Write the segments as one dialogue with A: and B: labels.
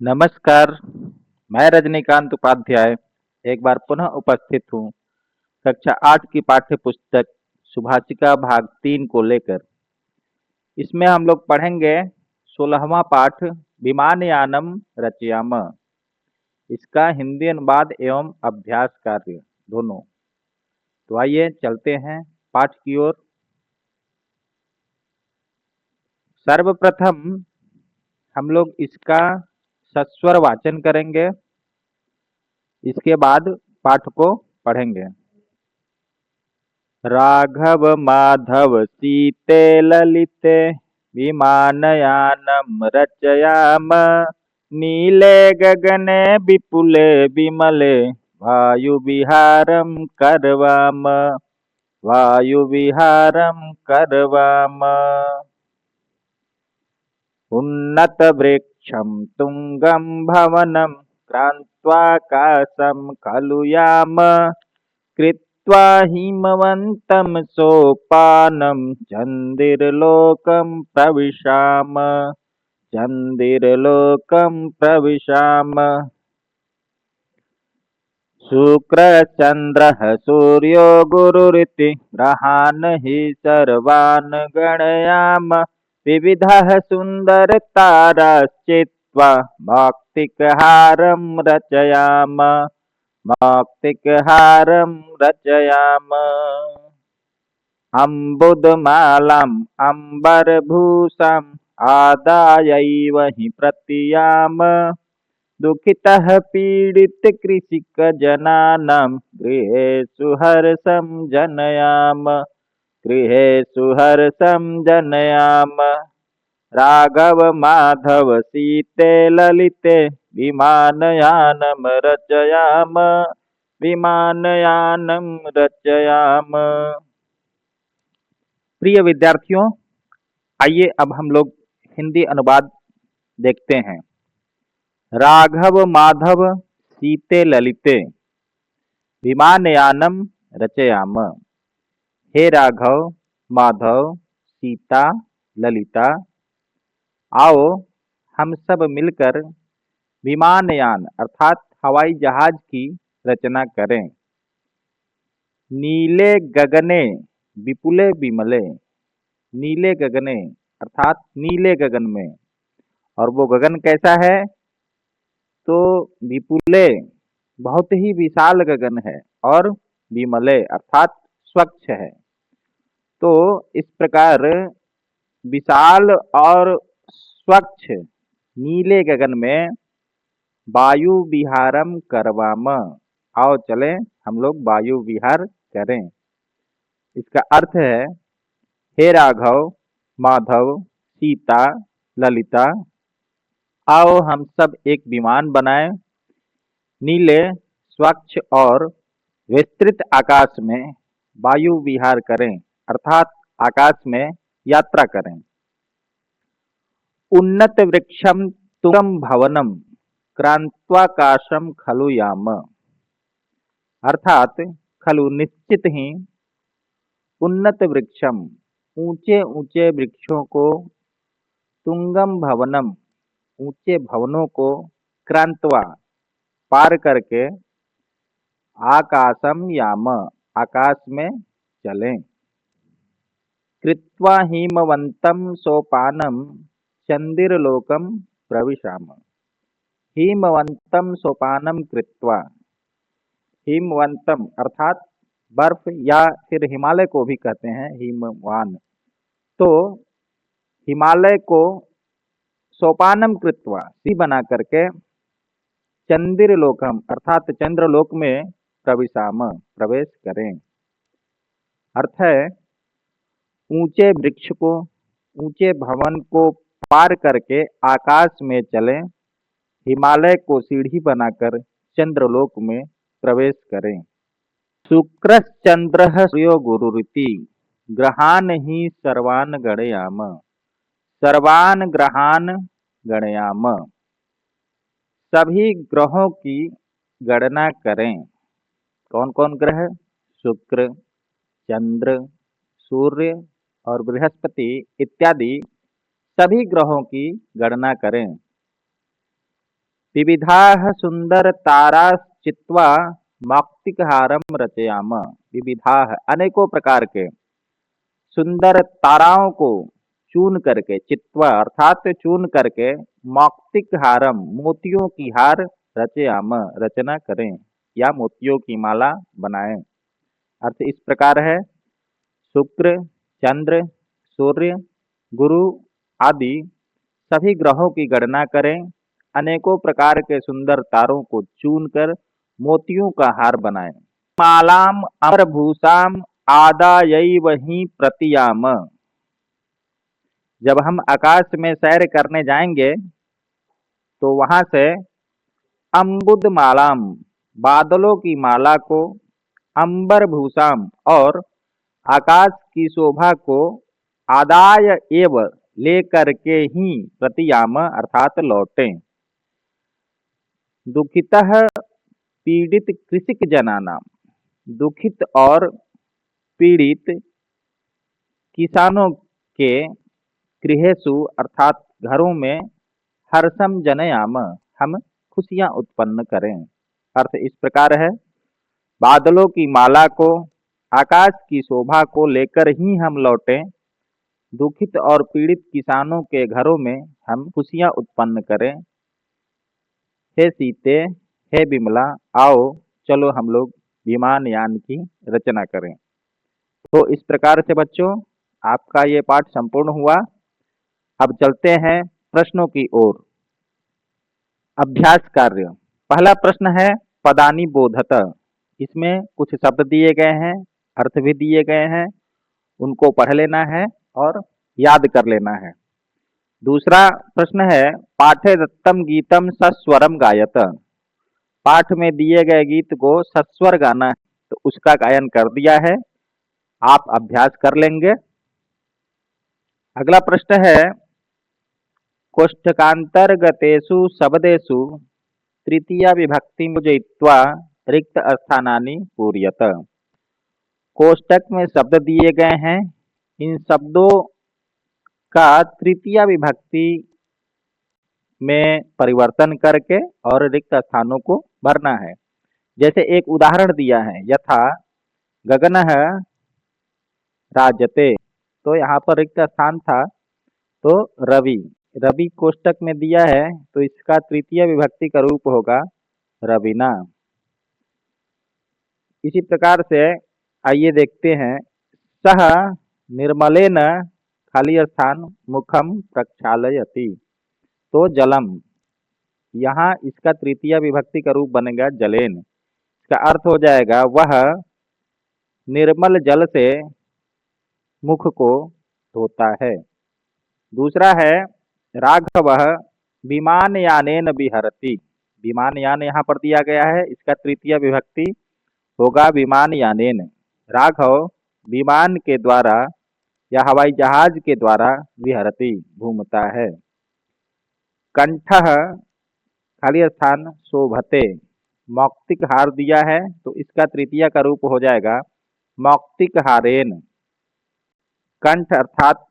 A: नमस्कार, मैं रजनीकांत उपाध्याय एक बार पुनः उपस्थित हूँ कक्षा 8 की पाठ्य पुस्तक सुभाषिका भाग 3 को लेकर। इसमें हम लोग पढ़ेंगे 16वां पाठ विमानयानम रचयाम। इसका हिंदी अनुवाद एवं अभ्यास कार्य दोनों। तो आइए चलते हैं पाठ की ओर। सर्वप्रथम हम लोग इसका सस्वर वाचन करेंगे, इसके बाद पाठ को पढ़ेंगे। राघव माधव सीते ललिते विमानयानं रचयाम। नीले गगने विपुले विमले वायुविहारं करवाम। वायुविहारं करवाम। उन्नतवृक्षं तुङ्गं भवनं क्रान्त्वाकाशं खलु याम। कृत्वा हिमवन्तं सोपानं चन्दिरलोकं प्रविशाम। चन्दिरलोकं प्रविशाम। शुक्रचन्द्रः सूर्यो गुरुरिति ग्रहान् हि सर्वान् गणयाम। विविधः सुन्दरताराश्चित्वा मौक्तिकहारं रचयाम। मौक्तिकहारं रचयाम। अम्बुदमालाम् अम्बरभूषाम् आदायैव हि प्रतियाम। दुःखितः पीडितकृषिकजनानां गृहेषु हर्षं जनयाम। गृहेषु हर्षं जनयाम। राघव माधव सीते ललिते विमानयानं रचयाम। विमानयानं रचयाम। प्रिय विद्यार्थियों, आइए अब हम लोग हिंदी अनुवाद देखते हैं। राघव माधव सीते ललिते विमानयानं रचयाम। हे राघव, माधव, सीता, ललिता, आओ हम सब मिलकर विमानयान अर्थात हवाई जहाज की रचना करें। नीले गगने विपुले विमले। नीले गगने अर्थात नीले गगन में, और वो गगन कैसा है? तो विपुले बहुत ही विशाल गगन है, और विमले अर्थात स्वच्छ है। तो इस प्रकार विशाल और स्वच्छ नीले गगन में वायु विहारम करवाम। आओ चले हम लोग वायु विहार करें। इसका अर्थ है, हे राघव, माधव, सीता, ललिता, आओ हम सब एक विमान बनाएं। नीले, स्वच्छ और विस्तृत आकाश में वायु विहार करें अर्थात आकाश में यात्रा करें। उन्नत वृक्षम तुंगम भवनम क्रांत्वाकाशम खलु याम। अर्थात खलु निश्चित ही उन्नत वृक्षम ऊंचे ऊंचे वृक्षों को, तुंगम भवनम ऊंचे भवनों को, क्रांतवा पार करके, आकाशम याम आकाश में चलें। कृत्वा हिमवंतम सोपानम चंदिरलोकम प्रविशाम। हिमवंतम सोपानम कृत्वा, हिमवंतम अर्थात बर्फ या फिर हिमालय को भी कहते हैं हिमवान। तो हिमालय को सोपानम कृत्वा सी बना करके, चंदिरलोकम अर्थात चंद्रलोक में प्रविशाम प्रवेश करें। अर्थ है, ऊंचे वृक्ष को, ऊंचे भवन को पार करके आकाश में चलें। हिमालय को सीढ़ी बनाकर चंद्रलोक में प्रवेश करें। शुक्रश्चंद्रः सूर्यो गुरुरिति ग्रहान् हि सर्वान् गणयाम। सर्वान् ग्रहान् गणयाम, सभी ग्रहों की गणना करें। कौन कौन ग्रह? शुक्र, चंद्र, सूर्य और बृहस्पति इत्यादि सभी ग्रहों की गणना करें। विविधाः सुंदरताराश्चित्वा मौक्तिकहारम रचयाम। विविधाः अनेकों प्रकार के सुंदर ताराओं को चून करके, चित्वा अर्थात चून करके, मौक्तिक हारम मोतियों की हार रचयाम रचना करें या मोतियों की माला बनाएं। अर्थ इस प्रकार है, शुक्र, चंद्र, सूर्य, गुरु आदि सभी ग्रहों की गणना करें, अनेकों प्रकार के सुंदर तारों को चुनकर मोतियों का हार बनाएं। मालाम अमरभूषाम आदायैव हि प्रतियाम। जब हम आकाश में सैर करने जाएंगे तो वहां से अम्बुद मालाम बादलों की माला को, अंबर भूषाम और आकाश की शोभा को, आदाय एव लेकर के ही प्रतियाम अर्थात लौटें। दुखितः पीड़ित कृषिक जनानाम। दुखित और पीड़ित किसानों के गृहेषु अर्थात घरों में हर्षम जनयाम हम खुशियां उत्पन्न करें। अर्थ इस प्रकार है, बादलों की माला को, आकाश की शोभा को लेकर ही हम लौटें। दुखित और पीड़ित किसानों के घरों में हम खुशियां उत्पन्न करें। हे सीते, हे बिमला, आओ चलो हम लोग विमान यान की रचना करें। तो इस प्रकार से बच्चों आपका ये पाठ संपूर्ण हुआ। अब चलते हैं प्रश्नों की ओर। अभ्यास कार्य। पहला प्रश्न है पदानि बोधत। इसमें कुछ शब्द दिए गए हैं, अर्थ भी दिए गए हैं, उनको पढ़ लेना है और याद कर लेना है। दूसरा प्रश्न है पाठे दत्तम गीतम सस्वरम गायत। पाठ में दिए गए गीत को सस्वर गाना है, तो उसका गायन कर दिया है, आप अभ्यास कर लेंगे। अगला प्रश्न है कोष्ठकांतर्गतेषु शब्देषु तृतीया विभक्ति योजयित्वा रिक्त स्थानानि पूरयत। कोष्टक में शब्द दिए गए हैं, इन शब्दों का तृतीया विभक्ति में परिवर्तन करके और रिक्त स्थानों को भरना है। जैसे एक उदाहरण दिया है, यथा गगनः राजते, तो यहाँ पर रिक्त स्थान था, तो रवि, रवि कोष्टक में दिया है, तो इसका तृतीय विभक्ति का रूप होगा रविना। इसी प्रकार से आइए देखते हैं, सह निर्मलेन खाली स्थान मुखम प्रक्षालयति, तो जलम, यहाँ इसका तृतीय विभक्ति का रूप बनेगा जलेन। इसका अर्थ हो जाएगा वह निर्मल जल से मुख को धोता है। दूसरा है राघवः विमानयानेन विहरति। विमानयान यहाँ पर दिया गया है, इसका तृतीय विभक्ति होगा विमानयानेन। राघव विमान के द्वारा या हवाई जहाज के द्वारा विहरति घूमता है। कंठः खाली स्थान शोभते, मौक्तिक हार दिया है, तो इसका तृतीय का रूप हो जाएगा मौक्तिक हारेन। कंठ अर्थात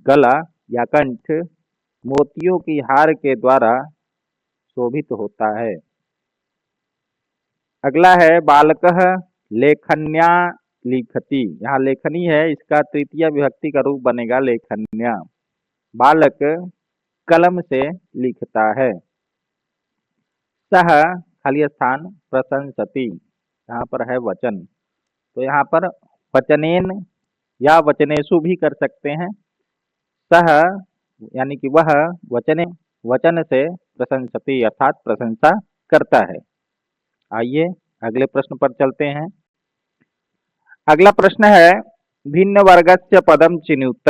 A: गला या कंठ मोतियों की हार के द्वारा शोभित होता है। अगला है बालकः लेखन्या लिखति। यहाँ लेखनी है, इसका तृतीय विभक्ति का रूप बनेगा लेखन्या। बालक कलम से लिखता है। सह खाली स्थान प्रशंसति, यहाँ पर है वचन, तो यहाँ पर वचनेन या वचनेशु भी कर सकते हैं। सह यानी कि वह वचने, वचन से प्रशंसति अर्थात प्रशंसा करता है। आइए अगले प्रश्न पर चलते हैं। अगला प्रश्न है भिन्न वर्गस्य पदम चिनुत।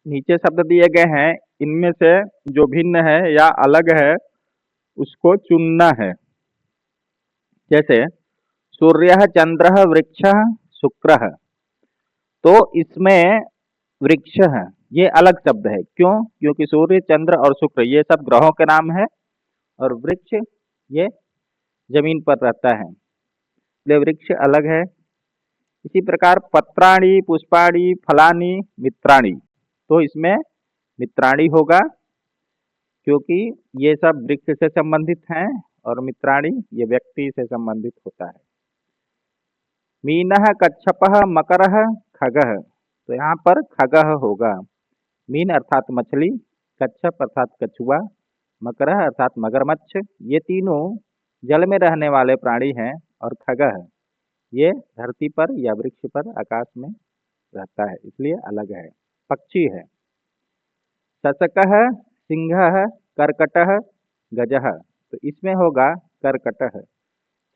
A: नीचे शब्द दिए गए हैं, इनमें से जो भिन्न है या अलग है उसको चुनना है। जैसे सूर्य चंद्र वृक्ष शुक्र, तो इसमें वृक्ष है ये अलग शब्द है। क्यों? क्योंकि सूर्य चंद्र और शुक्र ये सब ग्रहों के नाम है और वृक्ष ये जमीन पर रहता है, इसलिए वृक्ष अलग है। इसी प्रकार पत्राणि पुष्पाणि फलानि मित्राणि, तो इसमें मित्राणि होगा। क्योंकि ये सब वृक्ष से संबंधित हैं और मित्राणि ये व्यक्ति से संबंधित होता है। मीनः कच्छपः मकरः खगः, तो यहाँ पर खगः होगा। मीन अर्थात मछली, कच्छप अर्थात कछुआ, मकरः अर्थात मगरमच्छ, ये तीनों जल में रहने वाले प्राणी हैं। और खगः ये धरती पर या वृक्ष पर आकाश में रहता है, इसलिए अलग है, पक्षी है। शशकः सिंहः कर्कटः गजः, तो इसमें होगा कर्कटः।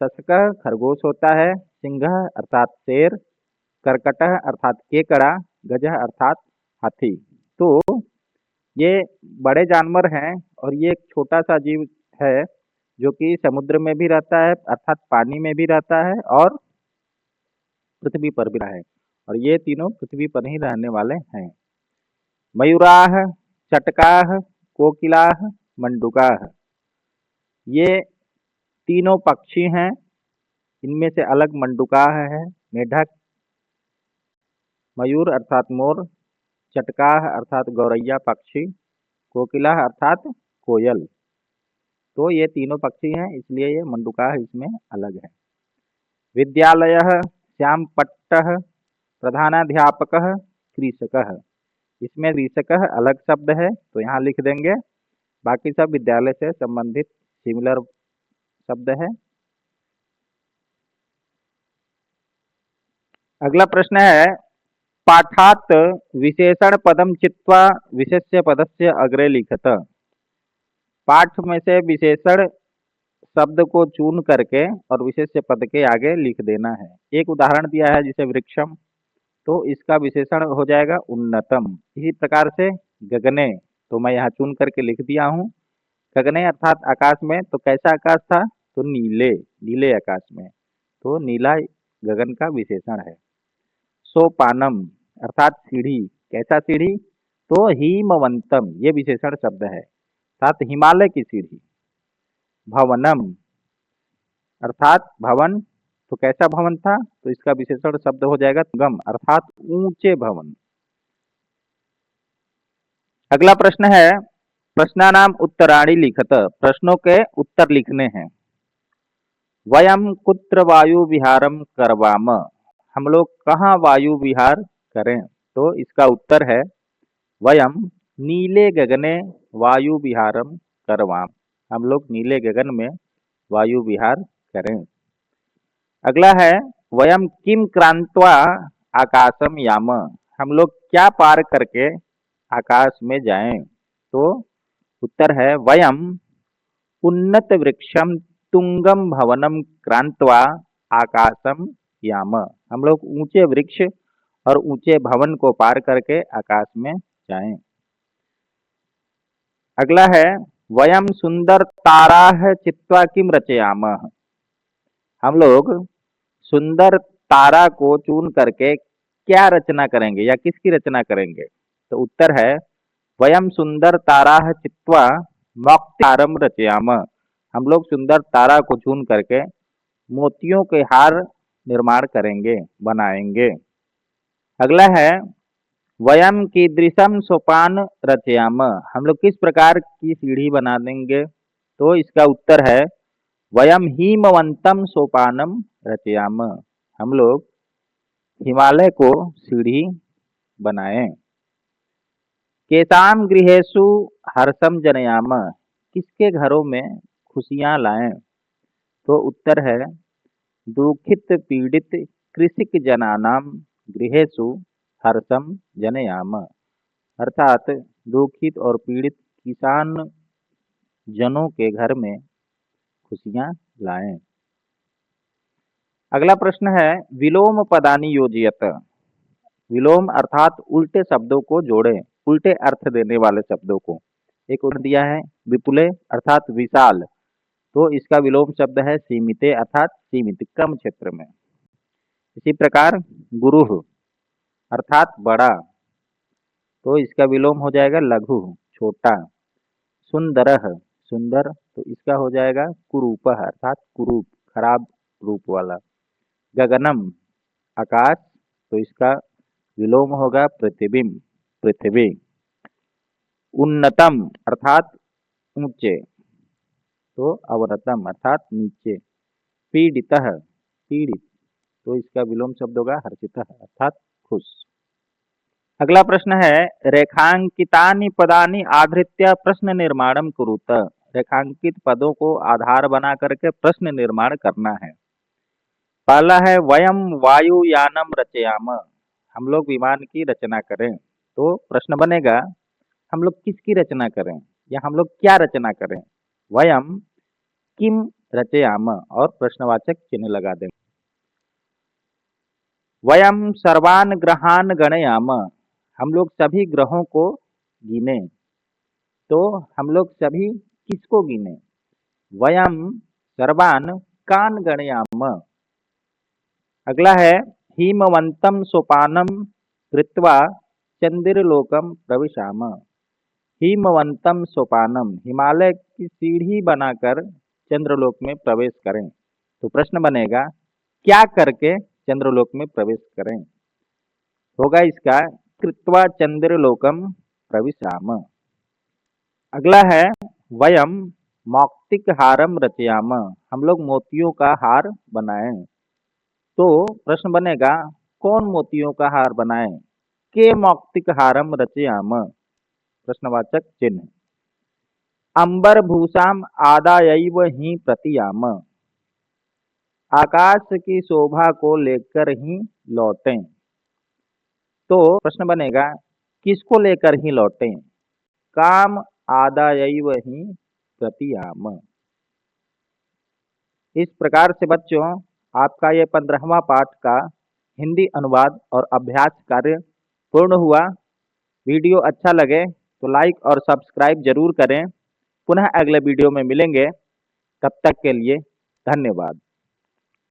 A: शशकः खरगोश होता है, सिंहः अर्थात शेर, कर्कटः अर्थात केकड़ा, गजः अर्थात हाथी। तो ये बड़े जानवर हैं और ये एक छोटा सा जीव है जो कि समुद्र में भी रहता है अर्थात पानी में भी रहता है और पृथ्वी पर भी रहा है, और ये तीनों पृथ्वी पर ही रहने वाले हैं। मयूराः चटकाः कोकिलाः मंडूकाः, ये तीनों पक्षी हैं। इनमें से अलग मंडूकाः है मेढक, मयूर अर्थात मोर, चटकाः अर्थात गौरैया पक्षी, कोकिलाः अर्थात कोयल। तो ये तीनों पक्षी हैं, इसलिए ये मंडूकाः इसमें अलग है। विद्यालयः श्यामपट्टः प्रधानाध्यापकः कृषकः, इसमें कृषकः अलग शब्द है तो यहाँ लिख देंगे, बाकी सब विद्यालय से संबंधित सिमिलर शब्द है। अगला प्रश्न है, पाठात विशेषण पदम चित्वा विशेष्य पदस्य अग्रे लिखत। पाठ में से विशेषण शब्द को चुन करके और विशेष्य पद के आगे लिख देना है। एक उदाहरण दिया है जिसे वृक्षम, तो इसका विशेषण हो जाएगा उन्नतम। इसी प्रकार से गगने, तो मैं यहाँ चुन करके लिख दिया हूँ। गगने अर्थात आकाश में, तो कैसा आकाश था, तो नीले, नीले आकाश में, तो नीला गगन का विशेषण है। सोपानम अर्थात सीढ़ी, कैसा सीढ़ी, तो हिमवंतम, ये विशेषण शब्द है अर्थात हिमालय की सीढ़ी। भवनम अर्थात भवन, तो कैसा भवन था, तो इसका विशेषण शब्द हो जाएगा गम अर्थात ऊंचे भवन। अगला प्रश्न है, प्रश्नानाम उत्तराणि लिखत, प्रश्नों के उत्तर लिखने हैं। वयम कुत्र वायु विहारम करवाम, हम लोग कहाँ वायु विहार करें, तो इसका उत्तर है वयम नीले गगने वायु विहारम करवाम, हम लोग नीले गगन में वायु विहार करें। अगला है, वयम किम क्रांत्वा आकाशम याम, हम लोग क्या पार करके आकाश में जाएं, तो उत्तर है वयम उन्नत वृक्षम तुंगम भवनम क्रांत्वा आकाशम याम, हम लोग ऊंचे वृक्ष और ऊंचे भवन को पार करके आकाश में जाएं। अगला है, वयम सुंदर ताराः चित्वा किम रचयाम, हम लोग सुंदर तारा को चुन करके क्या रचना करेंगे या किसकी रचना करेंगे, तो उत्तर है वयम सुंदर ताराः चित्वा मौक्तिहारम रचयाम, हम लोग सुंदर तारा को चुन करके मोतियों के हार निर्माण करेंगे, बनाएंगे। अगला है, वयम कीदृशम सोपान रचयाम, हम लोग किस प्रकार की सीढ़ी बना देंगे, तो इसका उत्तर है वयम हिमवंतम सोपानम रचयाम, हम लोग हिमालय को सीढ़ी बनाएं। केताम गृहेषु हर्षम जनयाम, किसके घरों में खुशियां लाएं, तो उत्तर है दुखित पीड़ित कृषिक जनानाम गृहेषु हर्षम जनयाम, अर्थात दुखित और पीड़ित किसान जनों के घर में खुशियां लाएं। अगला प्रश्न है, विलोम पदानि योजयत, विलोम अर्थात उल्टे शब्दों को जोड़े, उल्टे अर्थ देने वाले शब्दों को। एक उदाहरण दिया है, विपुले अर्थात विशाल, तो इसका विलोम शब्द है सीमिते अर्थात सीमित, कम क्षेत्र में। इसी प्रकार गुरुः अर्थात बड़ा, तो इसका विलोम हो जाएगा लघु, छोटा। सुंदरः सुंदर, तो इसका हो जाएगा कुरूपः अर्थात कुरूप, खराब रूप वाला। गगनम आकाश, तो इसका विलोम होगा पृथ्वीम, पृथ्वी। उन्नतम अर्थात ऊंचे, तो अवरतम अर्थात नीचे। पीड़ितः पीड़ित, तो इसका विलोम शब्द होगा हर्षितः अर्थात खुश। अगला प्रश्न है, रेखांकितानि पदानि आधृत्य प्रश्न निर्माणम कुरुत। रेखांकित पदों को आधार बना करके प्रश्न निर्माण करना है। पहला है, वयम वायुयानम रचयाम, हम लोग विमान की रचना करें। तो प्रश्न बनेगा, हम लोग किसकी रचना करें या हम लोग क्या रचना करें। वयम किम रचयाम और प्रश्नवाचक चिन्ह लगा दें। वयम सर्वान ग्रहान गणयाम, हम लोग सभी ग्रहों को गिने। तो हम लोग सभी किसको गिने। वयम सर्वान कान गणयाम। अगला है, हिमवंतम सोपानम कृत्वा चंद्रलोकम प्रविशाम। हिमवंतम सोपानम, हिमालय की सीढ़ी बनाकर चंद्रलोक में प्रवेश करें। तो प्रश्न बनेगा, क्या करके चंद्रलोक में प्रवेश करें। होगा इसका कृत्वा चंद्रलोकम प्रविशाम। अगला है, वयम मौक्तिक हारम रचयाम, हम लोग मोतियों का हार बनाएं। तो प्रश्न बनेगा, कौन मोतियों का हार बनाए। के मौक्तिक हारम रचयाम, प्रश्नवाचक चिन्ह। अंबर भूषाम आदायैव ही प्रतियाम, आकाश की शोभा को लेकर ही लौटें। तो प्रश्न बनेगा, किसको लेकर ही लौटें। काम आदायैव ही प्रतियाम। इस प्रकार से बच्चों, आपका ये 15वां पाठ का हिंदी अनुवाद और अभ्यास कार्य पूर्ण हुआ। वीडियो अच्छा लगे तो लाइक और सब्सक्राइब जरूर करें। पुनः अगले वीडियो में मिलेंगे, तब तक के लिए धन्यवाद।